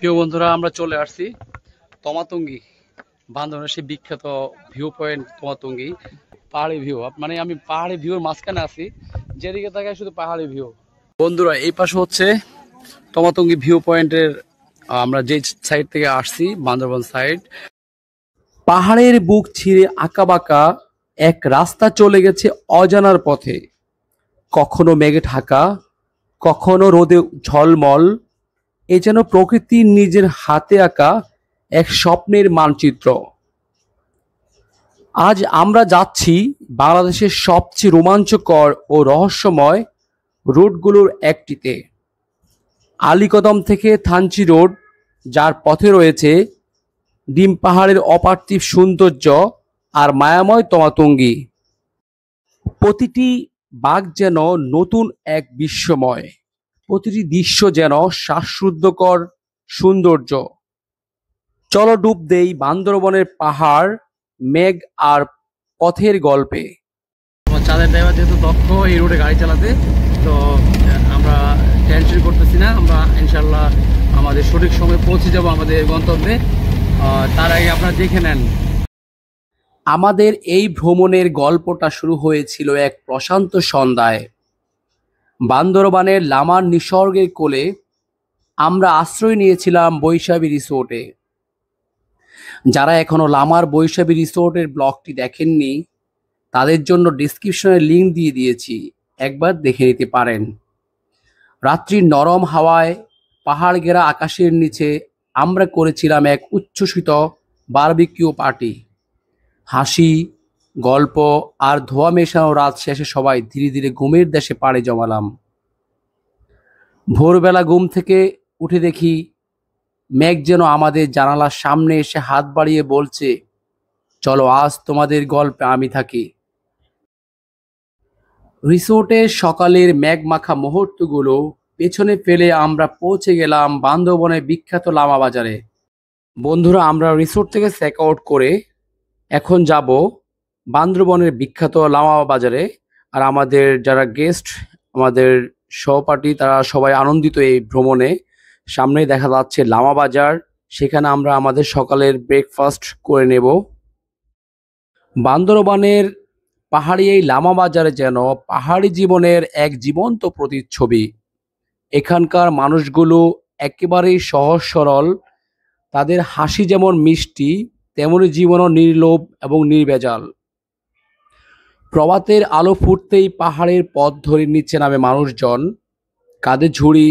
প্রিয় বন্ধুরা, আমরা চলে আসছি তমাতঙ্গি, বান্দরবানের সেই বিখ্যাত ভিউ পয়েন্ট তমাতঙ্গি। পাহাড়ি ভিউ, মানে আমি পাহাড়ি ভিউর মাঝখানে আছি, যেদিকে তাকাই শুধু পাহাড়ি ভিউ। বন্ধুরা, এই পাশে হচ্ছে তমাতঙ্গি ভিউ পয়েন্টের, আমরা যে সাইড থেকে আসছি, বান্দরবান সাইড। পাহাড়ের বুক ছিঁড়ে আঁকাবাঁকা এক রাস্তা চলে গেছে অজানার পথে, কখনো মেঘে ঢাকা, কখনো রোদে ঝলমল। এ যেন প্রকৃতির নিজের হাতে আঁকা এক স্বপ্নের মানচিত্র। আজ আমরা যাচ্ছি বাংলাদেশের সবচেয়ে রোমাঞ্চকর ও রহস্যময় রুটগুলোর একটিতে, আলীকদম থেকে থানচি রোড, যার পথে রয়েছে ডিম পাহাড়ের অপার্থিব সৌন্দর্য আর মায়াময় তমাতঙ্গি। প্রতিটি বাঁক যেন নতুন এক বিস্ময়, প্রতিটি দৃশ্য যেন শ্বাসরুদ্ধকর সৌন্দর্য। চলো ডুব দেই বান্দরবনের পাহাড়, মেঘ আর পথের গল্পে। চাঁদের ড্রাইভার যেহেতু দক্ষ এই রোডে গাড়ি চালাতে, তো আমরা টেনশন করতেছি না। আমরা ইনশাল্লাহ আমাদের সঠিক সময়ে পৌঁছে যাব আমাদের গন্তব্যে। তার আগে আপনারা দেখে নেন। আমাদের এই ভ্রমণের গল্পটা শুরু হয়েছিল এক প্রশান্ত সন্ধ্যায়। বান্দরবানের লামার নিসর্গের কোলে আমরা আশ্রয় নিয়েছিলাম বৈশাখী রিসোর্টে। যারা এখনো লামার বৈশাখী রিসোর্টের ব্লগটি দেখেননি, তাদের জন্য ডিসক্রিপশনে লিঙ্ক দিয়ে দিয়েছি, একবার দেখে নিতে পারেন। রাত্রির নরম হাওয়ায়, পাহাড় ঘেরা আকাশের নিচে আমরা করেছিলাম এক উচ্ছ্বসিত বারবিকিউ পার্টি। হাসি, গল্প আর ধোঁয়া মেশানো রাত শেষে সবাই ধীরে ধীরে ঘুমের দেশে পাড়ি জমালাম। ভোরবেলা ঘুম থেকে উঠে দেখি মেঘ যেন আমাদের জানালার সামনে এসে হাত বাড়িয়ে বলছে, চলো আজ তোমাদের গল্পে আমি থাকি। রিসোর্টের সকালের মেঘমাখা মুহূর্তগুলো পেছনে ফেলে আমরা পৌঁছে গেলাম বান্দরবনের বিখ্যাত লামা বাজারে। বন্ধুরা, আমরা রিসোর্ট থেকে চেক আউট করে এখন যাব বান্দরবনের বিখ্যাত লামা বাজারে। আর আমাদের যারা গেস্ট, আমাদের সহপাঠী, তারা সবাই আনন্দিত এই ভ্রমণে। সামনেই দেখা যাচ্ছে লামা বাজার, সেখানে আমরা আমাদের সকালের ব্রেকফাস্ট করে নেব। বান্দরবানের পাহাড়ি এই লামা বাজারে যেন পাহাড়ি জীবনের এক জীবন্ত প্রতিচ্ছবি। এখানকার মানুষগুলো একেবারেই সহজ সরল, তাদের হাসি যেমন মিষ্টি, তেমনি জীবনও নির্লোভ এবং নির্ভেজাল। প্রভাতের আলো ফুটতেই পাহাড়ের পথ ধরে নিচে নামে মানুষজন, কাঁধে ঝুড়ি,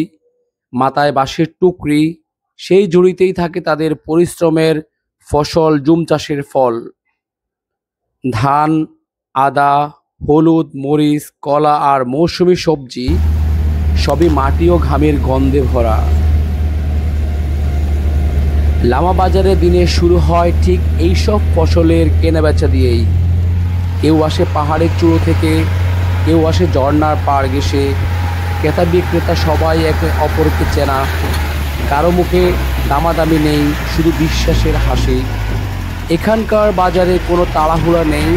মাথায় বাঁশের টুকরি। সেই ঝুড়িতেই থাকে তাদের পরিশ্রমের ফসল, জুম চাষের ফল। ধান, আদা, হলুদ, মরিচ, কলা আর মৌসুমি সবজি, সবই মাটি ও ঘামের গন্ধে ভরা। লামা বাজারে দিনে শুরু হয় ঠিক এইসব ফসলের কেনাবেচা দিয়েই। কেউ আসে পাহাড়ের চূড়ো থেকে, কেউ আসে ঝর্ণার পাড় ঘেঁষে। ক্রেতা বিক্রেতা সবাই একে অপরকে চেনা, কারো মুখে দামাদামি নেই, শুধু বিশ্বাসের হাসি। এখানকার বাজারে কোনো তাড়াহুড়া নেই,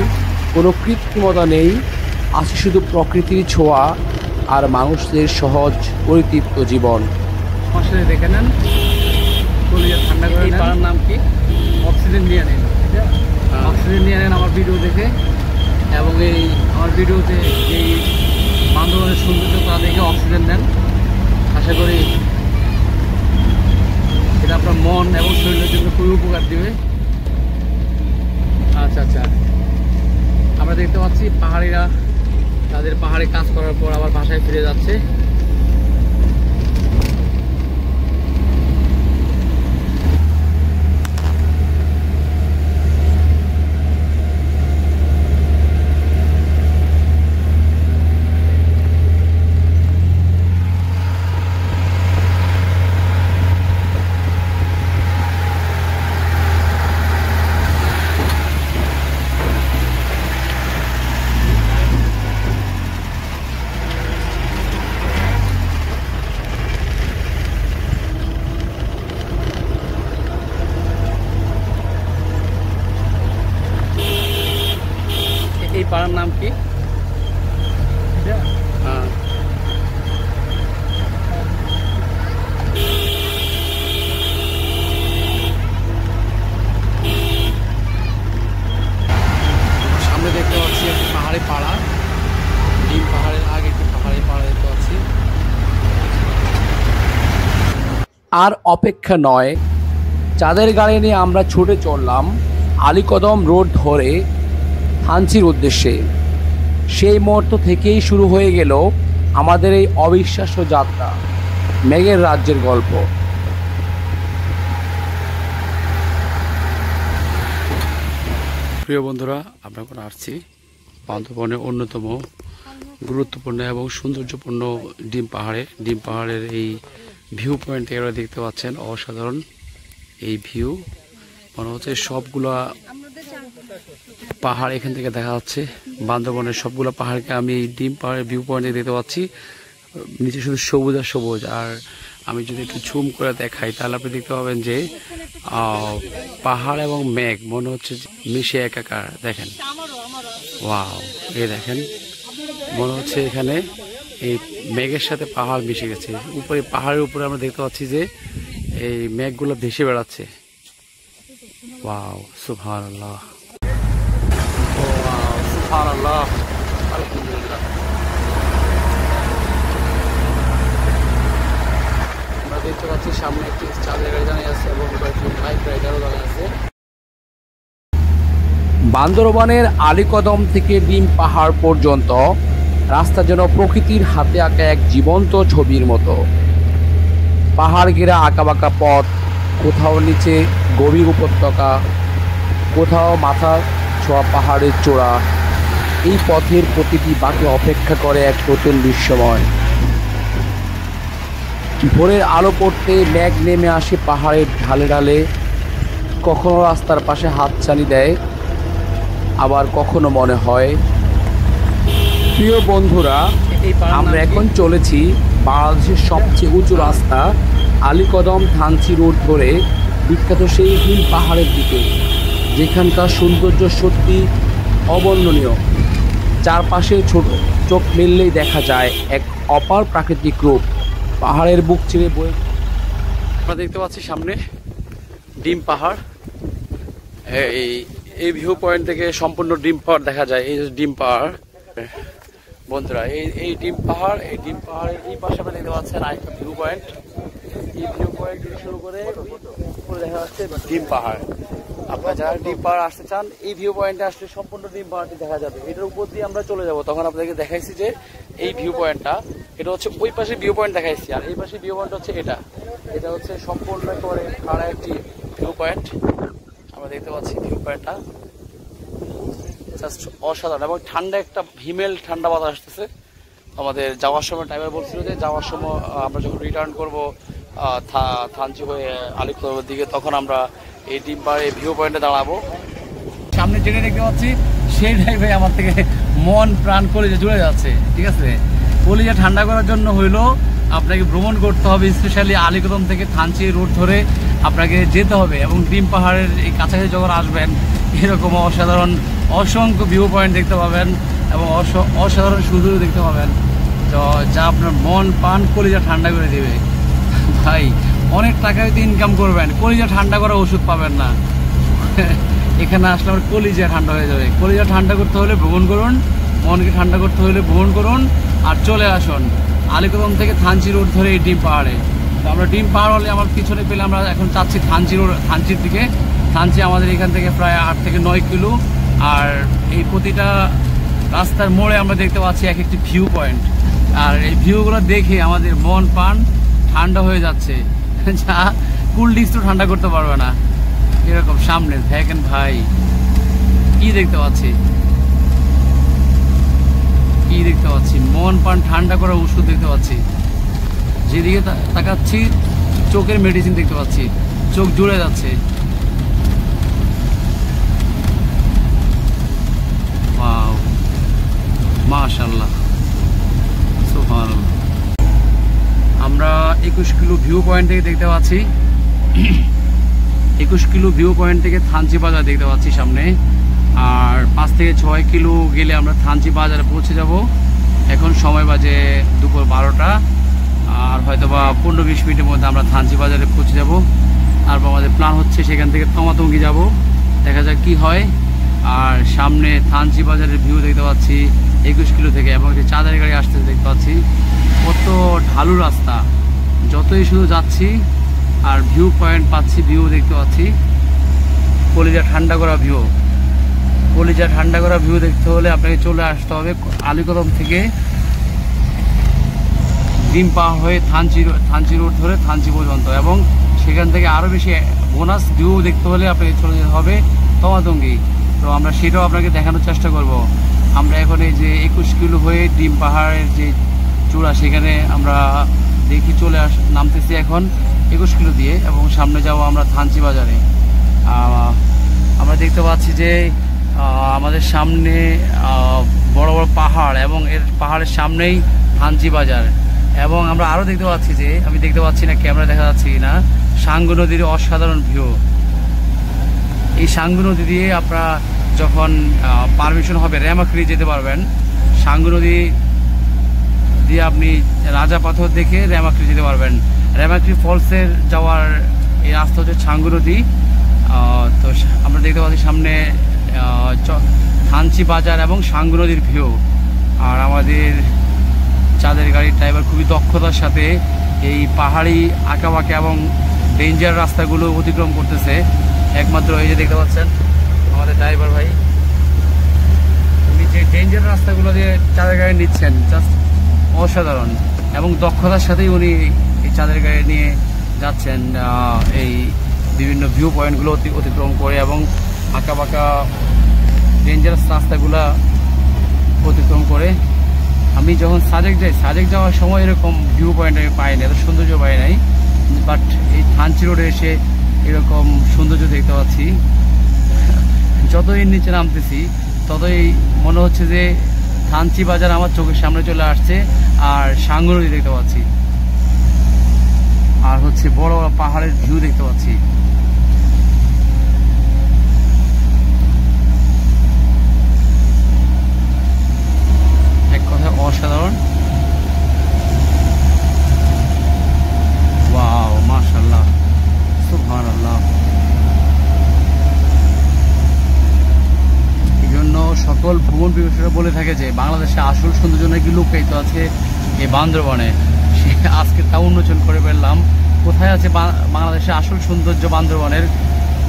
কোনো কৃত্রিমতা নেই, আছে শুধু প্রকৃতির ছোঁয়া আর মানুষদের সহজ পরিতৃপ্ত জীবন। আসলে দেখে নেন, ঠান্ডা করে। এই পাড়ার নাম কি? অক্সিজেন নিয়ে নেন, অক্সিজেন নিয়ে নেন আমার ভিডিও দেখে, এবং এই আমার ভিডিওতে এই বান্দরবানের সৌন্দর্য তা দেখে অক্সিজেন নেন। আশা করি এটা আপনার মন এবং শরীরের জন্য খুবই উপকার দেবে। আচ্ছা আচ্ছা, আমরা দেখতে পাচ্ছি পাহাড়িরা তাদের পাহাড়ে কাজ করার পর আবার বাসায় ফিরে যাচ্ছে। এই পাড়ার নাম কি? আর অপেক্ষা নয়, চাঁদের গাড়ি নিয়ে আমরা ছুটে চললাম আলীকদম রোড ধরে থানচির উদ্দেশ্যে। সেই মুহূর্ত থেকেই শুরু হয়ে গেল আমাদের এই অবিশ্বাস্য যাত্রা, মেঘের রাজ্যের গল্প। প্রিয় বন্ধুরা, আমরা এখন আসছি বান্দরবনের অন্যতম গুরুত্বপূর্ণ এবং সৌন্দর্যপূর্ণ ডিম পাহাড়ে। ডিম পাহাড়ের এই ভিউ পয়েন্ট থেকে আপনারা দেখতে পাচ্ছেন অসাধারণ এই ভিউ। মনে হচ্ছে সবগুলা পাহাড় এখান থেকে দেখা যাচ্ছে। বান্দরবনের সবগুলো পাহাড়কে আমি এই ডিম পাহাড়ের ভিউ পয়েন্টে দেখতে পাচ্ছি। নিচে শুধু সবুজ আর সবুজ। আর আমি যদি একটু ঝুম করে দেখাই তাহলে আপনি দেখতে পাবেন যে পাহাড় এবং মেঘ মনে হচ্ছে মিশে একাকার। দেখেন, ওয়াও, এই দেখেন, মনে হচ্ছে এখানে এই মেঘের সাথে পাহাড় মিশে গেছে। উপরে পাহাড়ের উপরে আমরা দেখতে পাচ্ছি যে এই মেঘগুলো ভেসে বেড়াচ্ছে। ওয়াও, সুবহানাল্লাহ, ওয়াও, সুবহানাল্লাহ, আলহামদুলিল্লাহ। আমরা দেখতে পাচ্ছি সামনে একটি চাঁদের গাড়ি দাঁড়িয়ে আছে এবং কয়েকটি বাইক রাইডারও দাঁড়িয়ে আছে। বান্দরবানের আলীকদম থেকে ডিম পাহাড় পর্যন্ত রাস্তা যেন প্রকৃতির হাতে আঁকা এক জীবন্ত ছবির মতো। পাহাড় ঘেরা আঁকাবাঁকা পথ, কোথাও নিচে গভীর উপত্যকা, কোথাও মাথা ছোঁয়া পাহাড়ের চূড়া। এই পথের প্রতিটি বাঁকে অপেক্ষা করে এক নতুন বিস্ময়। ভোরের আলো পড়তে মেঘ নেমে আসে পাহাড়ের ঢালে ঢালে, কখনো রাস্তার পাশে হাতছানি দেয়, আবার কখনো মনে হয়। প্রিয় বন্ধুরা, আমরা এখন চলেছি বাংলাদেশের সবচেয়ে উঁচু রাস্তা আলীকদম থানচি রোড ধরে বিখ্যাত সেই ডিম পাহাড়ের দিকে, যেখানকার সৌন্দর্য সত্যি অবর্ণনীয়। চারপাশে ছোট চোখ মেললেই দেখা যায় এক অপার প্রাকৃতিক রূপ। পাহাড়ের বুক চিরে বয়ে আমরা দেখতে পাচ্ছি সামনে ডিম পাহাড়। এই ভিউ পয়েন্ট থেকে সম্পূর্ণ ডিম পাহাড় দেখা যায়। এই ডিম পাহাড় বন্ধুরা, এই ডিম পাহাড়ের এই পাশে আমরা দেখতে পাচ্ছেন আরেকটা ভিউ পয়েন্ট। এই ভিউ পয়েন্ট থেকে শুরু করে উপরে দেখা যাচ্ছে ডিম পাহাড়। আপনারা যারা ডিম পাহাড় আসতে চান এই ভিউ পয়েন্টে আসলে সম্পূর্ণ ডিম পাহাড়টি দেখা যাবে। এটার উপর দিয়ে আমরা চলে যাব। তখন আপনাদেরকে দেখাইছি যে এই ভিউ পয়েন্টটা, এটা হচ্ছে ওই পাশে ভিউ পয়েন্ট দেখাইছি, আর এই পাশে ভিউ পয়েন্ট হচ্ছে এটা হচ্ছে সম্পূর্ণ করে খাড়া একটি ভিউ পয়েন্ট। আমরা দেখতে পাচ্ছি ভিউ পয়েন্টটা জাস্ট অসাধারণ এবং ঠান্ডা, একটা হিমেল ঠান্ডা বাতাস আসতেছে। আমাদের যাওয়ার সময় ড্রাইভার বলছিল যে যাওয়ার সময় আমরা যখন রিটার্ন করবো থানচি হয়ে আলীকদমের দিকে, তখন আমরা এই ডিম পাহাড়ের ভিউ পয়েন্টে দাঁড়াবো। সামনে যেটা দেখতে পাচ্ছি সেই ড্রাইভার আমার থেকে মন প্রাণ কলিজা জুড়ে যাচ্ছে। ঠিক আছে, কলিজা ঠান্ডা করার জন্য হইলো আপনাকে ভ্রমণ করতে হবে, স্পেশালি আলীকদম থেকে থানচি রোড ধরে আপনাকে যেতে হবে এবং ডিম পাহাড়ের এই কাছাকাছি যখন আসবেন এরকম অসাধারণ অসংখ্য ভিউ পয়েন্ট দেখতে পাবেন এবং অসাধারণ সুন্দর দেখতে পাবেন, যা আপনার মন প্রাণ কলিজা ঠান্ডা করে দেবে। ভাই, অনেক টাকা হয়তো ইনকাম করবেন, কলিজা ঠান্ডা করা ওষুধ পাবেন না। এখানে আসলে আমার কলিজা ঠান্ডা হয়ে যাবে। কলিজা ঠান্ডা করতে হলে ভ্রমণ করুন, মনকে ঠান্ডা করতে হলে ভ্রমণ করুন, আর চলে আসুন আলীকদম থেকে থানচি রোড ধরে এই ডিম পাহাড়ে। তো আমরা ডিম পাহাড় হলে আমার পিছনে পেলে আমরা এখন চাচ্ছি থানচির দিকে। থানচি আমাদের এখান থেকে প্রায় 8 থেকে 9 কিলো। আর এই প্রতিটা রাস্তার মোড়ে আমরা দেখতে পাচ্ছি এক একটি ভিউ পয়েন্ট। আর এই ভিউগুলো দেখে আমাদের মন প্রাণ ঠান্ডা হয়ে যাচ্ছে, যা কুল ড্রিঙ্কস তো ঠান্ডা করতে পারবে না। এরকম সামনে দেখেন ভাই, কি দেখতে পাচ্ছি, মন প্রাণ ঠান্ডা করা ওষুধ দেখতে পাচ্ছি। যেদিকে তাকাচ্ছি চোখের মেডিসিন দেখতে পাচ্ছি, চোখ জুড়ে যাচ্ছে। ওয়াও, মাশাআল্লাহ, সুবহানাল্লাহ। আমরা 21 কিলো ভিউ পয়েন্ট থেকে দেখতে পাচ্ছি, 21 কিলো ভিউ পয়েন্ট থেকে থানচি বাজার দেখতে পাচ্ছি সামনে। আর 5 থেকে 6 কিলো গেলে আমরা থানচি বাজারে পৌঁছে যাব। এখন সময় বাজে দুপুর 12টা, আর হয়তো বা 15-20 মিনিটের মধ্যে আমরা থানচি বাজারে পৌঁছে যাব। তারপর আমাদের প্ল্যান হচ্ছে সেখান থেকে তমাতঙ্গি যাব, দেখা যাক কি হয়। আর সামনে থানচি বাজারের ভিউ দেখতে পাচ্ছি 21 কিলো থেকে, এবং যে চাঁদের গাড়ি আসতে দেখতে পাচ্ছি। কত ঢালু রাস্তা, যতই শুধু যাচ্ছি আর ভিউ পয়েন্ট পাচ্ছি, ভিউ দেখতে পাচ্ছি, কলিজা ঠান্ডা করা ভিউ। কলিজা ঠান্ডা করা ভিউ দেখতে হলে আপনাকে চলে আসতে হবে আলীকদম থেকে ডিম পাহাড় হয়ে থানচি রোড ধরে থানচি পর্যন্ত, এবং সেখান থেকে আরও বেশি বোনাস ভিউ দেখতে হলে আপনাকে চলে যেতে হবে তমাতঙ্গি। তো আমরা সেটাও আপনাকে দেখানোর চেষ্টা করব। আমরা এখন এই যে 21 কিলো হয়ে ডিম পাহাড়ের যে চূড়া সেখানে আমরা দেখি নামতেছি এখন 21 কিলো দিয়ে, এবং সামনে যাব আমরা থানচি বাজারে। আমরা দেখতে পাচ্ছি যে আমাদের সামনে বড় বড় পাহাড়, এবং এর পাহাড়ের সামনেই থানচি বাজার। এবং আমরা আরও দেখতে পাচ্ছি যে, আমি দেখতে পাচ্ছি না ক্যামেরা দেখা যাচ্ছে কিনা, সাঙ্গু নদীর অসাধারণ ভিউ। এই সাঙ্গু নদী দিয়ে আপনারা যখন পারমিশন হবে রেমাক্রি যেতে পারবেন। সাঙ্গু নদী দিয়ে আপনি রাজা পাথর দেখে রেমাক্রি যেতে পারবেন। রেমাক্রি ফলসের যাওয়ার এই রাস্তা হচ্ছে সাঙ্গু নদী। তো আমরা দেখতে পাচ্ছি সামনে থানচি বাজার এবং সাঙ্গু নদীর ভিউ। আর আমাদের চাঁদের গাড়ির ড্রাইভার খুবই দক্ষতার সাথে এই পাহাড়ি আঁকাবাঁকা এবং ডেঞ্জার রাস্তাগুলো অতিক্রম করতেছে। একমাত্র এই যে দেখতে পাচ্ছেন আমাদের ড্রাইভার ভাই, উনি যে ডেঞ্জার রাস্তাগুলো দিয়ে চাঁদের গাড়ি নিচ্ছেন, জাস্ট অসাধারণ, এবং দক্ষতার সাথেই উনি এই চাঁদের গাড়ি নিয়ে যাচ্ছেন এই বিভিন্ন ভিউ পয়েন্টগুলো অতিক্রম করে এবং আঁকাবাঁকা ডেঞ্জারাস রাস্তাগুলো অতিক্রম করে। আমি যখন সাজেক যাই, সাজেক যাওয়ার সময় এরকম ভিউ পয়েন্ট আমি পাই না, এত সৌন্দর্য পাই নাই, বাট এই থানচি রোডে এসে এরকম সৌন্দর্য দেখতে পাচ্ছি। যতই নিচে নামতেছি ততই মনে হচ্ছে যে থানচি বাজার আমার চোখের সামনে চলে আসছে, আর সাঙ্গু নদী দেখতে পাচ্ছি, আর হচ্ছে বড় বড় পাহাড়ের ভিউ দেখতে পাচ্ছি। এক কথায় অসাধারণ। ওয়াও, মাশাআল্লাহ, সুবহানাল্লাহ। এই জন্য সকল ভ্রমণ পিপাসুরা বলে থাকে যে বাংলাদেশে আসল সৌন্দর্য নাকি লুকায়িত আছে এই বান্দরবনে। আজকে তা উন্মোচন করে ফেললাম। কোথায় আছে বাংলাদেশে আসল সৌন্দর্য?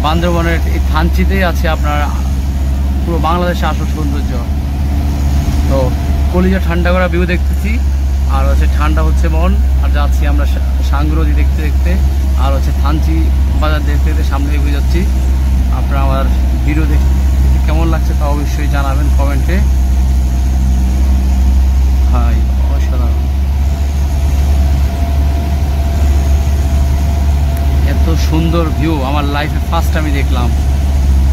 বান্দরবনের এই থানচিতেই আছে আপনার পুরো বাংলাদেশে আসল সৌন্দর্য। তো কলিজা ঠান্ডা করা ভিউ দেখতেছি, আর হচ্ছে ঠান্ডা হচ্ছে মন, আর যাচ্ছি আমরা সাঙ্গু নদী দেখতে দেখতে, আর হচ্ছে থানচি বাজার দেখতে দেখতে সামনে এগিয়ে যাচ্ছি। আপনারা আমার ভিডিও দেখতে কেমন লাগছে তা অবশ্যই জানাবেন কমেন্টে। ভাই অসাধারণ, এত সুন্দর ভিউ আমার লাইফে ফার্স্ট আমি দেখলাম।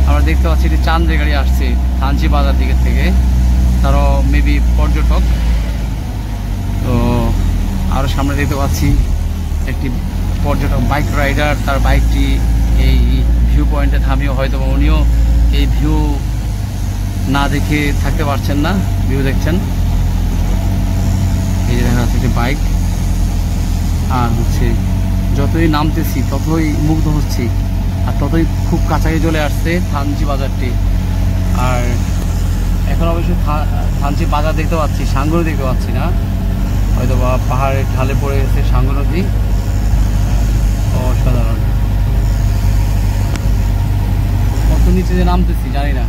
আমরা দেখতে পাচ্ছি যে চাঁদের গাড়ি আসছে থানচি বাজার দিকের থেকে, তারও মেবি পর্যটক। তো আরও সামনে দেখতে পাচ্ছি একটি পর্যটক বাইক রাইডার, তার বাইকটি এই ভিউ পয়েন্টে থামিয়ে হয়তো উনিও এই ভিউ না দেখে থাকতে পারছেন না, ভিউ দেখছেন। এই যে দেখা যাচ্ছে একটি বাইক, আর হচ্ছে যতই নামতেছি ততই মুগ্ধ হচ্ছি, আর ততই খুব কাছাকাছি চলে আসছে থানচি বাজারটি। আর এখন অবশ্যই থানচি বাজার দেখতে পাচ্ছি, সাঙ্গু নদী দেখতে পাচ্ছি না, হয়তো বা পাহাড়ের ঢালে পড়ে গেছে সাঙ্গু নদী। অসাধারণ, কত নিচে যে নামতেছি জানি না।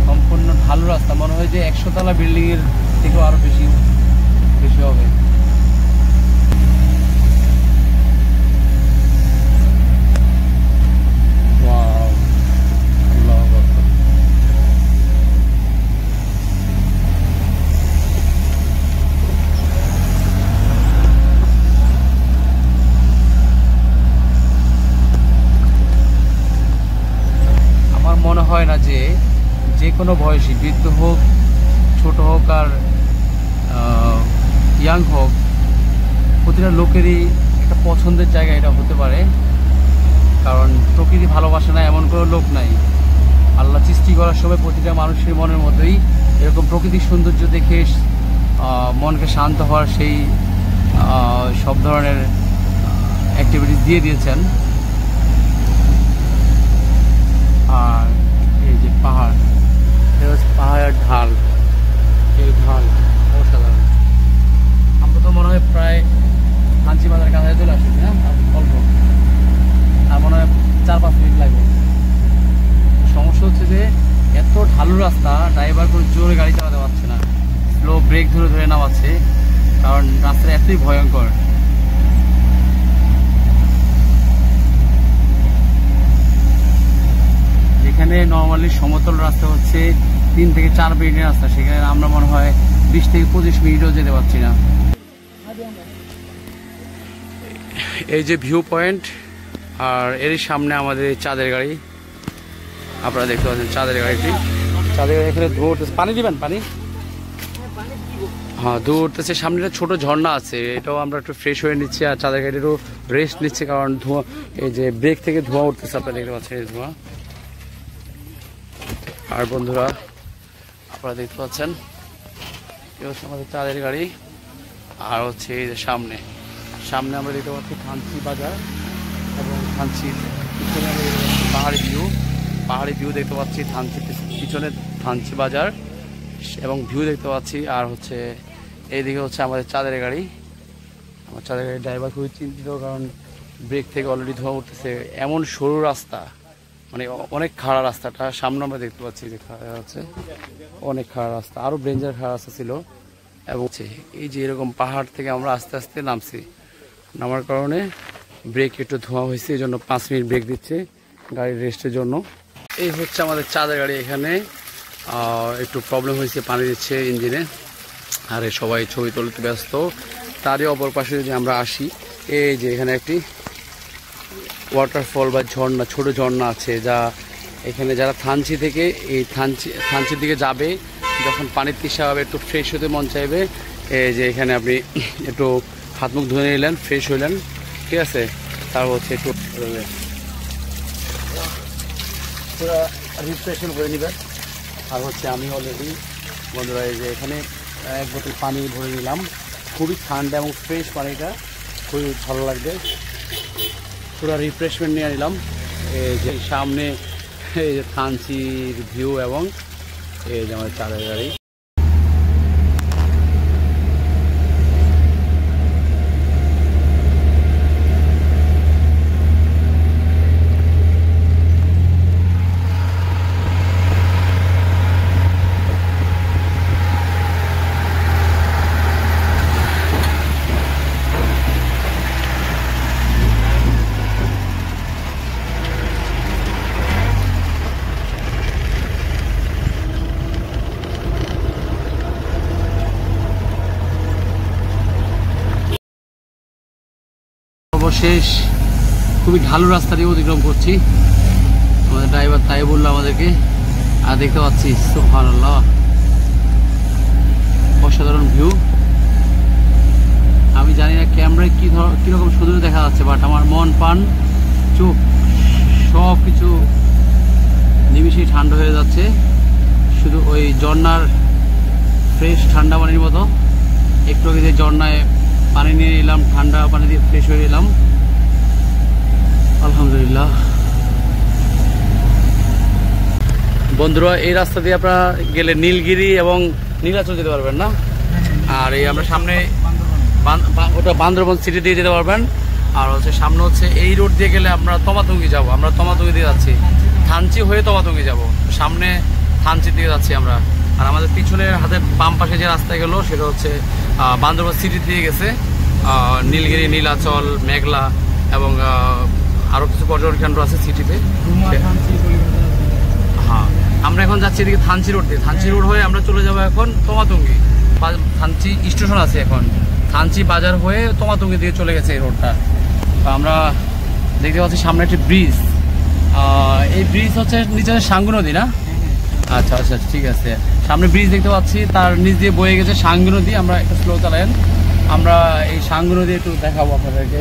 সম্পূর্ণ ঢালু রাস্তা, মনে হয় যে 100 তলা বিল্ডিং এর থেকেও আরো বেশি হবে। মনে হয় না যে কোনো বয়সী, বৃদ্ধ হোক, ছোট হোক, আর ইয়াং হোক, প্রতিটা লোকেরই একটা পছন্দের জায়গা এটা হতে পারে। কারণ প্রকৃতি ভালোবাসে না এমন কোনো লোক নাই। আল্লাহ সৃষ্টি করার সময় প্রতিটা মানুষের মনের মধ্যেই এরকম প্রকৃতির সৌন্দর্য দেখে মনকে শান্ত হওয়ার সেই সব ধরনের অ্যাক্টিভিটিস দিয়ে দিয়েছেন। আর এই যে পাহাড়, এটা হচ্ছে পাহাড়ের ঢাল, এই ঢাল অসাধারণ। আমরা তো মনে হয় প্রায় থানচি বাজার কাছাকাছি চলে আসছি না, অল্প ড্রাইভার কোনো জোরে গাড়ি চালাতে পারছে না, স্লো ব্রেক ধরে ধরে নামাচ্ছে, কারণ রাস্তাটা এতই ভয়ঙ্কর। যেখানে নর্মালি সমতল রাস্তা হচ্ছে 3 থেকে 4 মিনিটের রাস্তা, সেখানে আমরা মনে হয় 20 থেকে 25 মিনিটও যেতে পারছি না। এই যে ভিউ পয়েন্ট, আর এরই সামনে আমাদের চাঁদের গাড়ি, আপনারা দেখতে পাচ্ছেন চাঁদের গাড়িটি। চাঁদের গাড়ি এখানে ধোয়া উঠতেছে, পানি দিবেন? পানি, হ্যাঁ ধোয়া উঠতেছে। সামনে একটা ছোটো ঝর্ণা আছে, এটাও আমরা একটু ফ্রেশ হয়ে নিচ্ছি, আর চাঁদের গাড়িরও রেস্ট নিচ্ছে, কারণ ধোঁয়া, এই যে ব্রেক থেকে ধোঁয়া উঠতেছে, আপনারা দেখতে পাচ্ছেন এই ধোঁয়া। আর বন্ধুরা আপনারা দেখতে পাচ্ছেন এই হচ্ছে আমাদের চাঁদের গাড়ি। আর হচ্ছে এই যে সামনে সামনে আমরা দেখতে পাচ্ছি থানচি বাজার, এবং থানচির পিছনে আমরা দেখতে পাচ্ছি পাহাড়ি ভিউ দেখতে পাচ্ছি, থানচির পিছনে থানচি বাজার এবং ভিউ দেখতে পাচ্ছি। আর হচ্ছে এইদিকে হচ্ছে আমাদের চাঁদের গাড়ি। আমার চাঁদের গাড়ির ড্রাইভার খুবই চিন্তিত, কারণ ব্রেক থেকে অলরেডি ধোঁয়া উঠতেছে। এমন সরু রাস্তা, মানে অনেক খাড়া রাস্তাটা, সামনে আমরা দেখতে পাচ্ছি যে খাড়া আছে, অনেক খাড়া রাস্তা, আরও ডেঞ্জার খাড়া রাস্তা ছিল। এবং এই যে এরকম পাহাড় থেকে আমরা আস্তে আস্তে নামছি, নামার কারণে ব্রেক একটু ধোঁয়া হয়েছে, এই জন্য 5 মিনিট ব্রেক দিচ্ছে গাড়ির রেস্টের জন্য। এই হচ্ছে আমাদের চাঁদের গাড়ি, এখানে একটু প্রবলেম হয়েছে, পানি দিচ্ছে ইঞ্জিনে, আর সবাই ছবি তুলতে ব্যস্ত। তারই অপর পাশে যদি আমরা আসি, এই যে এখানে একটি ওয়াটারফল বা ঝর্ণা, ছোট ঝর্ণা আছে, যা এখানে যারা থানচি থেকে এই থানচির দিকে যাবে, যখন পানির তৃষ্ণা হবে, একটু ফ্রেশ হতে মন চাইবে, এই যে এখানে আপনি একটু হাত মুখ ধুয়ে নিলেন, ফ্রেশ হইলেন, ঠিক আছে। তারপর হচ্ছে একটু পুরো রিফ্রেশমেন্ট করে নেবেন। আর হচ্ছে আমি অলরেডি বন্ধুরা এই যে এখানে 1 বোতল পানি ভরে নিলাম, খুবই ঠান্ডা এবং ফ্রেশ পানিটা, খুবই ভালো লাগবে। পুরো রিফ্রেশমেন্ট নিয়ে নিলাম। এই যে সামনে এই যে থানচির ভিউ এবং এই যে আমার চাঁদের গাড়ি। সর্বশেষ খুবই ঢালু রাস্তা দিয়ে অতিক্রম করছি, আমাদের ড্রাইভার তাই বললো আমাদেরকে। আর দেখতে পাচ্ছি সুবহানাল্লাহ, অসাধারণ ভিউ। আমি জানি না ক্যামেরায় কীরকম সুন্দর দেখা যাচ্ছে, বাট আমার মন প্রাণ চোখ সব কিছু নিমিশেই ঠান্ডা হয়ে যাচ্ছে, শুধু ওই ঝর্ণার ফ্রেশ ঠান্ডা পানির মতো। একটু আগে যে ঝর্ণায় পানি নিয়ে নিলাম, ঠান্ডা পানি দিয়ে ফ্রেশ হয়ে এলাম, আলহামদুলিল্লাহ। বন্ধুরা এই রাস্তা দিয়ে আপনারা গেলে নীলগিরি এবং নীলাচল যেতে পারবেন না, আর এই আমরা সামনে ওটা বান্দরবন সিটি দিয়ে যেতে পারবেন। আর হচ্ছে সামনে হচ্ছে এই রোড দিয়ে গেলে আমরা তমাতঙ্গি যাব, আমরা তমাতঙ্গি দিয়ে যাচ্ছি, থানচি হয়ে তমাতঙ্গি যাব, সামনে থানচি দিয়ে যাচ্ছি আমরা। আর আমাদের পিছনের হাতে বাম পাশে যে রাস্তায় গেল সেটা হচ্ছে বান্দরবন সিটি দিয়ে গেছে, নীলগিরি, নীলাচল, মেঘলা এবং আরও কিছু পর্যটন কেন্দ্র আছে সিটিতে। হ্যাঁ, আমরা এখন যাচ্ছি এদিকে থানচি রোড দিয়ে, থানচি রোড হয়ে আমরা চলে যাবো এখন তমাতঙ্গি। থানচি স্টেশন আছে এখন, থানচি বাজার হয়ে তমাতঙ্গি দিয়ে চলে গেছে এই রোডটা। আমরা দেখতে পাচ্ছি সামনে একটি ব্রিজ, এই ব্রিজ হচ্ছে নিচে সাঙ্গু নদী না? আচ্ছা আচ্ছা ঠিক আছে, সামনে ব্রিজ দেখতে পাচ্ছি, তার নিচ দিয়ে বয়ে গেছে সাঙ্গু নদী। আমরা একটু স্লো চালাইন, আমরা এই সাঙ্গু নদী একটু দেখাবো আপনাদেরকে।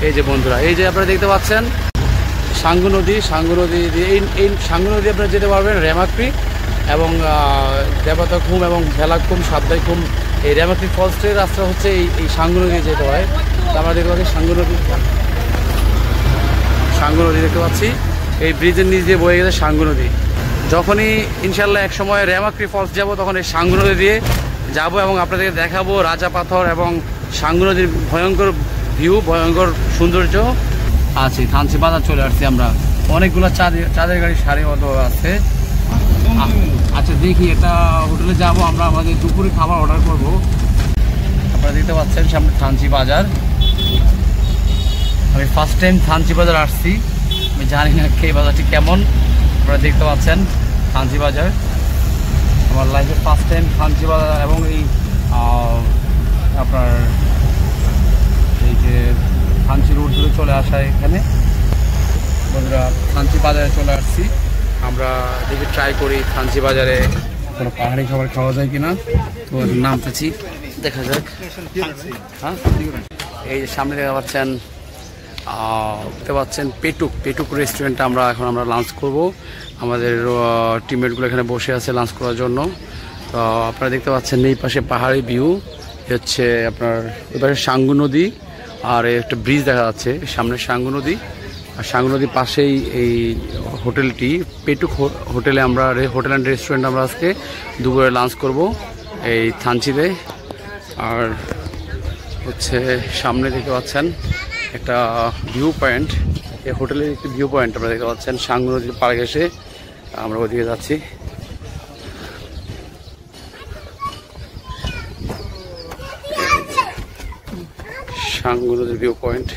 এই যে বন্ধুরা এই যে আপনারা দেখতে পাচ্ছেন সাঙ্গু নদী, সাঙ্গু নদী দিয়ে এই সাঙ্গু নদী আপনারা যেতে পারবেন রেমাক্রি এবং দেবতাখুম এবং ভেলাকুম, সাবদাইখুম। এই রেমাক্রি ফলসের রাস্তা হচ্ছে এই সাঙ্গু নদী যেতে হয়। তো আমরা দেখতে পাচ্ছি সাঙ্গু নদী দেখতে পাচ্ছি, এই ব্রিজের নিচ দিয়ে বয়ে গেছে সাঙ্গু নদী। যখনই ইনশাল্লাহ এক সময় রেমাক্রি ফলস যাব, তখন এই সাঙ্গু নদী দিয়ে যাব এবং আপনাদেরকে দেখাবো রাজা পাথর এবং সাঙ্গু নদীর ভয়ঙ্কর ভিউ, ভয়ঙ্কর সৌন্দর্য আছে। থানচি বাজার চলে আসছি আমরা, অনেকগুলো চাঁদের গাড়ি সারিবদ্ধ আছে। আচ্ছা দেখি, এটা হোটেলে যাব আমরা, আমাদের দুপুরে খাবার অর্ডার করব। আপনারা দেখতে পাচ্ছেন সামনে থানচি বাজার। আমি ফার্স্ট টাইম থানচি বাজার আসছি, আমি জানি না এই বাজারটি কেমন। আপনারা দেখতে পাচ্ছেন থানচি বাজার, আমার লাইফের ফার্স্ট টাইম থানচি বাজার। এবং এই আপনার এই যে থানচি রোড ধরে চলে আসা, এখানে বন্ধুরা থানচি বাজারে চলে আসছি। আমরা দেখি ট্রাই করি থানচি বাজারে কোনো পাহাড়ি খাবার খাওয়া যায় কিনা। তো নামতেছি, দেখা যাক। হ্যাঁ, এই যে সামনে দেখতে পাচ্ছেন পেটুক রেস্টুরেন্টে আমরা লাঞ্চ করব। আমাদের টিমমেটগুলো এখানে বসে আছে লাঞ্চ করার জন্য। তো আপনারা দেখতে পাচ্ছেন এই পাশে পাহাড়ি ভিউ, হচ্ছে আপনার এই পাশে সাঙ্গু নদী, আর একটা ব্রিজ দেখা যাচ্ছে সামনে সাঙ্গু নদী। আর সাঙ্গু নদীর পাশেই এই হোটেলটি পেটুক হোটেলে হোটেল অ্যান্ড রেস্টুরেন্ট আমরা আজকে দুপুরে লাঞ্চ করব এই থানচিতে। আর হচ্ছে সামনে দেখতে পাচ্ছেন একটা ভিউ পয়েন্ট, এই হোটেলের একটি ভিউ পয়েন্ট আপনারা দেখতে পাচ্ছেন। সাঙ্গু নদীর পাড়ে ঘেসে আমরা ওদিকে যাচ্ছি। সাঙ্গু নদীর ভিউ পয়েন্ট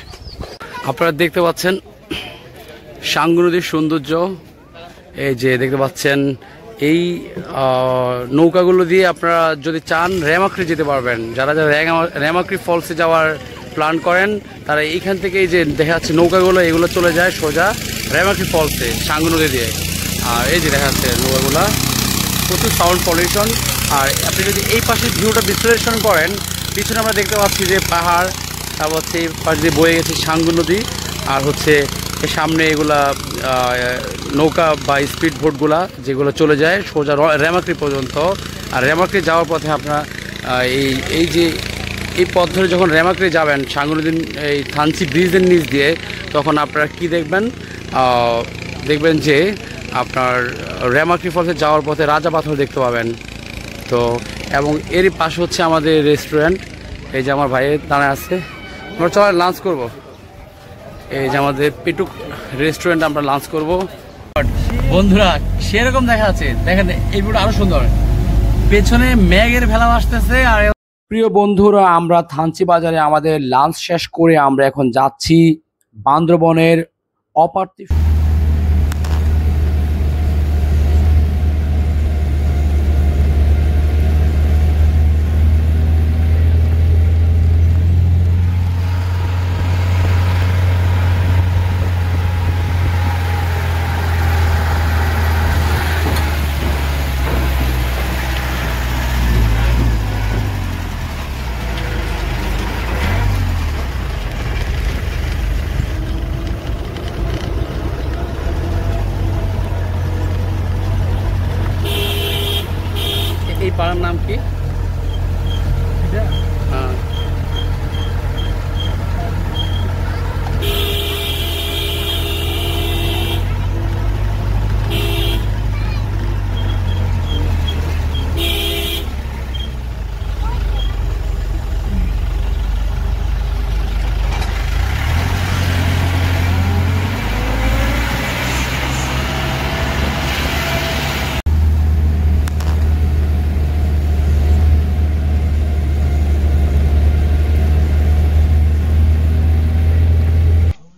আপনারা দেখতে পাচ্ছেন, সাঙ্গু নদীর সৌন্দর্য। এই যে দেখতে পাচ্ছেন এই নৌকাগুলো দিয়ে আপনারা যদি চান রেমাক্রি যেতে পারবেন। যারা রেমাক্রি ফলসে যাওয়ার প্ল্যান করেন তারা এইখান থেকে এই যে দেখা যাচ্ছে নৌকাগুলো, এগুলো চলে যায় সোজা রেমাক্রি ফলসে সাঙ্গু নদী দিয়ে। আর এই যে দেখা যাচ্ছে নৌকাগুলো, প্রচুর সাউন্ড পলিউশন। আর আপনি যদি এই পাশে ভিউটা বিশ্লেষণ করেন, পিছনে আমরা দেখতে পাচ্ছি যে পাহাড়, তারপর হচ্ছে এই পাশ দিয়ে বয়ে গেছে সাঙ্গু নদী। আর হচ্ছে সামনে এগুলা নৌকা বা স্পিড বোটগুলা যেগুলো চলে যায় সোজা রেমাক্রি পর্যন্ত। আর রেমাক্রি যাওয়ার পথে আপনারা এই পথ ধরে যখন রেমাক্রি যাবেন সাঙ্গু নদীর এই থানচি ব্রিজের নিচ দিয়ে, তখন আপনারা কি দেখবেন যে আপনার রেমাক্রি ফলসে যাওয়ার পথে রাজা পাথর দেখতে পাবেন। তো এবং এরই পাশে হচ্ছে আমাদের রেস্টুরেন্ট। এই যে আমার ভাইয়ের দাঁড়ায় আছে, আমরা চলে লাঞ্চ করব। এই যে আমাদের পেটুক রেস্টুরেন্ট আমরা লাঞ্চ করব। বন্ধুরা সেরকম দেখা যাচ্ছে, দেখেন এই ভিউটা আরো সুন্দর, পেছনে মেঘের ভেলা আসতেছে। আর প্রিয় বন্ধুরা, আমরা থানচি বাজারে আমাদের লাঞ্চ শেষ করে আমরা এখন যাচ্ছি বান্দরবনের অপার্থিব। এই পাড়ার নাম কি? হ্যাঁ,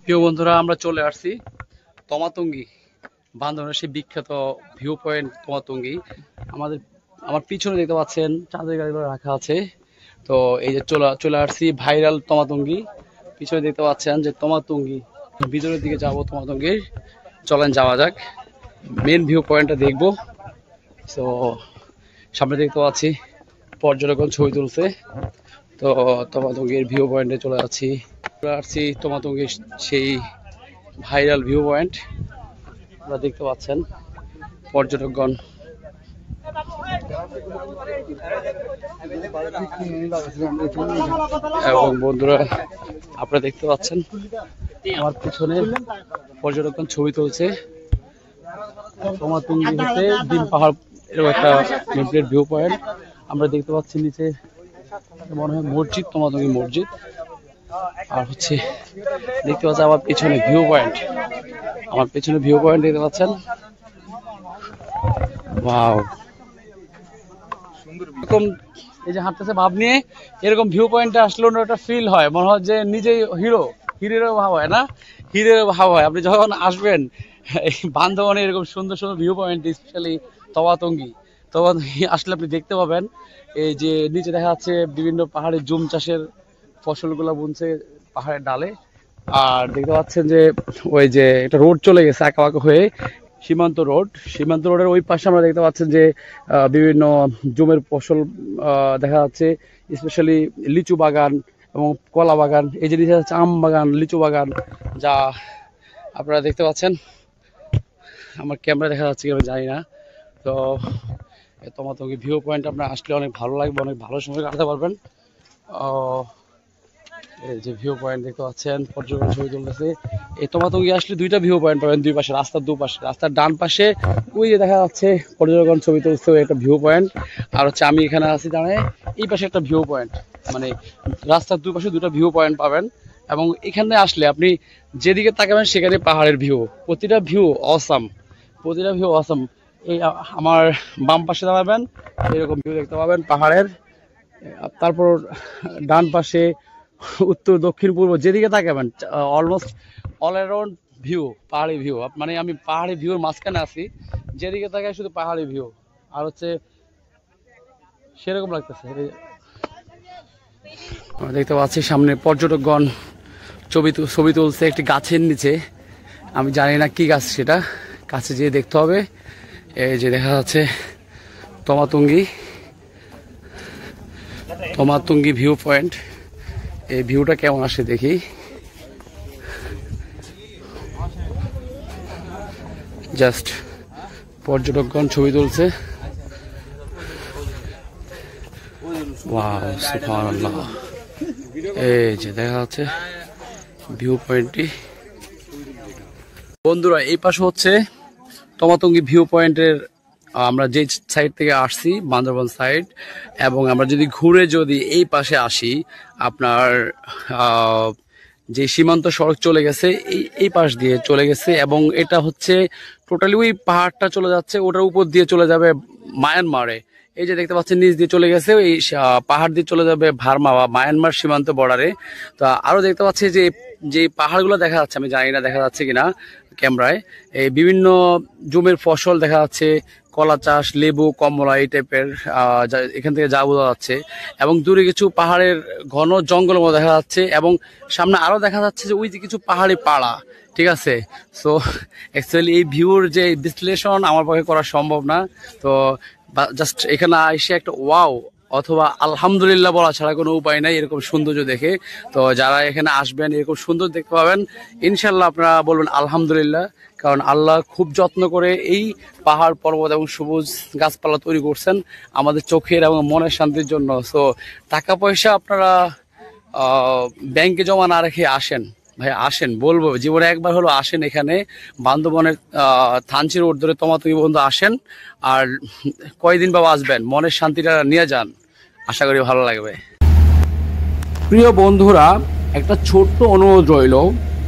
প্রিয় বন্ধুরা আমরা চলে আসছি তমাতঙ্গি, বান্দরবানের সেই বিখ্যাত ভিউ পয়েন্ট তমাতঙ্গি। আমার পিছনে দেখতে পাচ্ছেন চাঁদের গাড়িগুলো রাখা আছে। তো এই যে চলে আসছি ভাইরাল তমাতঙ্গি। পিছনে দেখতে পাচ্ছেন যে তমাতঙ্গি, ভিতরের দিকে যাব তমাতঙ্গির। চলেন যাওয়া যাক, মেন ভিউ পয়েন্টটা দেখবো। তো সামনে দেখতে পাচ্ছি পর্যটকগণ ছবি তুলছে। তো তমাতঙ্গির ভিউ পয়েন্টে চলে আসছি তমাতঙ্গির সেই ভাইরাল ভিউ পয়েন্ট। আপনারা দেখতে পাচ্ছেন পর্যটকগণ। এবং বন্ধুরা আপনারা দেখতে পাচ্ছেন আমার পিছনে পর্যটকগণ ছবি তুলছে। তমাতঙ্গি হচ্ছে ডিম পাহাড় এরকম একটা নেমপ্লেট ভিউ পয়েন্ট। আমরা দেখতে পাচ্ছি নিচে মনে হয় মসজিদ, তমাতঙ্গি মসজিদ। আর হচ্ছে দেখতে পাচ্ছেন আমার পিছনে ভিউ পয়েন্ট, দেখতে পাচ্ছেন। ওয়াও, এরকম এই যে হাঁটতেছে ভাব নিয়ে, এরকম ভিউ পয়েন্টে আসলে অন্য একটা ফিল হয়, মনে হয় যে নিজেই হিরোর ভাব হয় না, হিরোর ভাব হয়। আপনি যখন আসবেন এই বান্দরবনে এরকম সুন্দর সুন্দর ভিউ পয়েন্ট, স্পেশালি তবাতঙ্গী আসলে আপনি দেখতে পাবেন। এই যে নিচে দেখা যাচ্ছে বিভিন্ন পাহাড়ে জুম চাষের ফসলগুলো বুনছে পাহাড়ের ডালে। আর দেখতে পাচ্ছেন যে ওই যে একটা রোড চলে গেছে আঁকা বাঁকা হয়ে, সীমান্ত রোডের ওই পাশে আমরা দেখতে পাচ্ছেন যে বিভিন্ন জুমের ফসল দেখা যাচ্ছে, স্পেশালি লিচু বাগান এবং কলা বাগান। এই যে দেখা যাচ্ছে আম বাগান, লিচু বাগান, যা আপনারা দেখতে পাচ্ছেন। আমার ক্যামেরা দেখা যাচ্ছে কি আমি জানি না। তো তমাতঙ্গী ভিউ পয়েন্ট আপনার আসলে অনেক ভালো লাগবে, অনেক ভালো সময় কাটাতে পারবেন। এই যে ভিউ পয়েন্ট দেখতে পাচ্ছেন, পর্যটন ছবি তুলতেছে। এই তমাতঙ্গী আসলে দুইটা ভিউ পয়েন্ট পাবেন, দুই পাশে, রাস্তার দুপাশে। রাস্তার ডান পাশে ওই যে দেখা যাচ্ছে পর্যটন ছবি তুলছে, একটা ভিউ পয়েন্ট। আর হচ্ছে আমি এখানে আছি দাঁড়ায়, এই পাশে একটা ভিউ পয়েন্ট। মানে রাস্তার দুই পাশে দুটো ভিউ পয়েন্ট পাবেন। এবং এখানে আসলে আপনি যেদিকে তাকাবেন সেখানে পাহাড়ের ভিউ, প্রতিটা ভিউ অসাম, প্রতিটা ভিউ অসাম। এই আমার বাম পাশে দাঁড়াবেন, এরকম ভিউ দেখতে পাবেন পাহাড়ের। তারপর ডান পাশে, উত্তর, দক্ষিণ, পূর্ব, যেদিকে তাকাবেন অলমোস্ট অল অ্যারাউন্ড ভিউ, পাহাড়ি ভিউ। মানে আমি পাহাড়ি ভিউর মাঝখানে আছি, যেদিকে তাকাই শুধু পাহাড়ি ভিউ। আর হচ্ছে সেরকম লাগতেছে। দেখতে পাচ্ছি সামনে পর্যটকগণ ছবি তুলছে একটি গাছের নিচে। আমি জানি না কি গাছ সেটা, কাছে যেয়ে দেখতে হবে। এই যে দেখা যাচ্ছে তমাতঙ্গী ভিউ পয়েন্ট। এই ভিউটা কেমন আসে দেখি। জাস্ট পর্যটকগণ ছবি তুলছে। ওয়াও, সুবহানাল্লাহ। এই যে দেখা যাচ্ছে ভিউ পয়েন্টটি। বন্ধুরা, এই পাশে হচ্ছে তমাতঙ্গী ভিউ পয়েন্টের, আমরা যে সাইড থেকে আসছি বান্দরবান সাইড, এবং আমরা যদি এই পাশে আসি, আপনার যে সীমান্ত সড়ক চলে গেছে এই পাশ দিয়ে চলে গেছে, এবং এটা হচ্ছে টোটালি ওই পাহাড়টা চলে যাচ্ছে, ওটার উপর দিয়ে চলে যাবে মায়ানমারে। এই যে দেখতে পাচ্ছেন নিচ দিয়ে চলে গেছে, এই পাহাড় দিয়ে চলে যাবে ভার্মা বা মায়ানমার সীমান্ত বর্ডারে। তো আরো দেখতে পাচ্ছি যে পাহাড়গুলো দেখা যাচ্ছে, আমি জানি না দেখা যাচ্ছে কিনা ক্যামেরায়, এই বিভিন্ন জমির ফসল দেখা যাচ্ছে, কলা চাষ, লেবু, কমলা, এই টাইপের এখান থেকে যা বোঝা যাচ্ছে। এবং দূরে কিছু পাহাড়ের ঘন জঙ্গল দেখা যাচ্ছে, এবং সামনে আরো দেখা যাচ্ছে যে ওই যে কিছু পাহাড়ি পাড়া। ঠিক আছে, সো অ্যাকচুয়ালি এই ভিউর যে বিশ্লেষণ আমার পক্ষে করা সম্ভব না। তো জাস্ট এখানে এসে একটা ওয়াও অথবা আলহামদুলিল্লাহ বলা ছাড়া কোনো উপায় নাই এরকম সৌন্দর্য দেখে। তো যারা এখানে আসবেন এরকম সুন্দর দেখতে পাবেন, ইনশাল্লাহ আপনারা বলবেন আলহামদুলিল্লাহ, কারণ আল্লাহ খুব যত্ন করে এই পাহাড় পর্বত এবং সবুজ গাছপালা তৈরি করছেন আমাদের চোখের এবং মনের শান্তির জন্য। সো টাকা পয়সা আপনারা ব্যাংকে জমা না রেখে আসেন ভাই, আসেন, বলবো জীবনে একবার হলো আসেন এখানে বান্দরবনের থানচি রোড ধরে তমাতঙ্গী বন্ধু আসেন। আর কয়দিন বাবা আসবেন, মনের শান্তিটা নিয়ে যান, আশা করি ভালো লাগবে। প্রিয় বন্ধুরা, একটা ছোট্ট অনুরোধ রইল,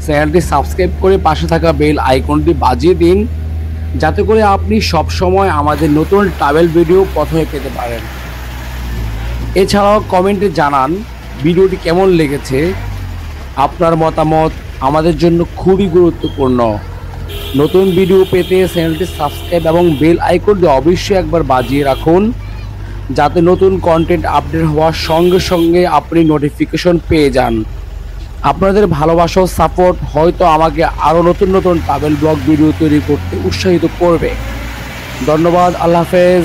চ্যানেলটি সাবস্ক্রাইব করে পাশে থাকা বেল আইকনটি বাজিয়ে দিন, যাতে করে আপনি সব সময় আমাদের নতুন ট্রাভেল ভিডিও প্রথমে পেতে পারেন। এছাড়াও কমেন্টে জানান ভিডিওটি কেমন লেগেছে। আপনার মতামত আমাদের জন্য খুবই গুরুত্বপূর্ণ। নতুন ভিডিও পেতে চ্যানেলটি সাবস্ক্রাইব এবং বেল আইকনটি অবশ্যই একবার বাজিয়ে রাখুন, যাতে নতুন কন্টেন্ট আপডেট হওয়ার সঙ্গে সঙ্গে আপনি নোটিফিকেশন পেয়ে যান। আপনাদের ভালোবাসা ও সাপোর্ট হয়তো আমাকে আরও নতুন নতুন ট্রাভেল ব্লগ ভিডিও তৈরি করতে উৎসাহিত করবে। ধন্যবাদ, আল্লাহ হাফেজ।